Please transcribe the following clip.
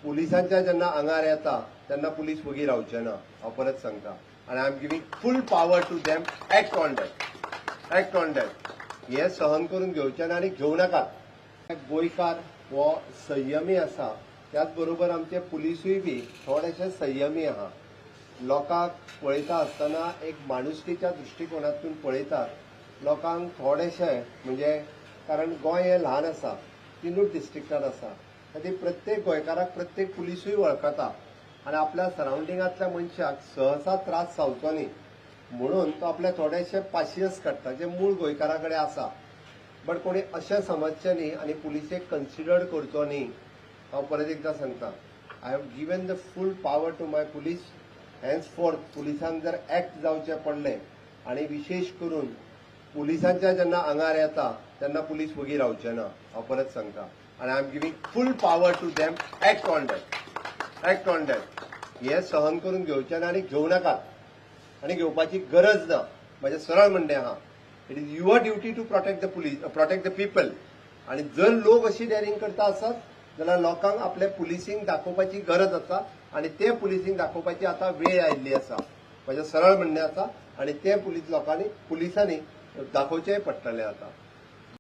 पुलिसांच्या जेन्ना आंगार येता तेन्ना पुलीस वगी रावचे ना हांव परत सांगता आनी I am giving full power to them act on that हे सहन करून घेवचे ना आनी घेवं नाकात। गोंयकार हो संयमी आसा त्याच बरोबर आमचे पुलिसूय बी थोडेशे संयमी आहा। लोकांक पळयता आसतना एक माणुसकीच्या दृश्टिकोनातून पळयतात। लोकांक थोडेशे म्हणजे कारण गोंय हे ल्हान आसा, 3 डिस्ट्रिक्टात आसा, खातीर प्रत्येक गोंयकाराक प्रत्येक पुलिसूय वळखता आनी आपल्या सरावंडिंगांतल्या मनशाक सहसा त्रास जावचो न्ही म्हणून तो आपले थोडेशे पाशियस काडटा जे मूळ गोंयकारा कडेन आसा। बट कोणी अशें समजचें न्ही आनी पुलिसेक कन्सिडर करचो न्ही हांव परत एकदां सांगता। I have given the full power to my police. Henceforth पुलिसांक जर एक्ट जावचें पडलें आनी विशेष करून पुलिसांच्या जेन्ना आंगार येता तेन्ना पुलीस वगी रावचे ना हांव परत सांगता आनी I am giving full power to them act on that हे सहन करून घेवचे ना आनी घेवं नाकात आनी घेवपाची गरज ना। म्हजें सरळ म्हणणें आहा, it is your duty to protect the people. आनी जर लोक अशी डेरिंग करता आसत जाल्यार लोकांक आपले पुलिसींग दाखोवपाची गरज आसा आनी ते पुलिसींग दाखोवपाची आतां वेळ आयिल्ली आसा। म्हजें सरळ म्हणणें आसा आनी ते पुलिसांनी दाखोवचेंय पडटलें आतां।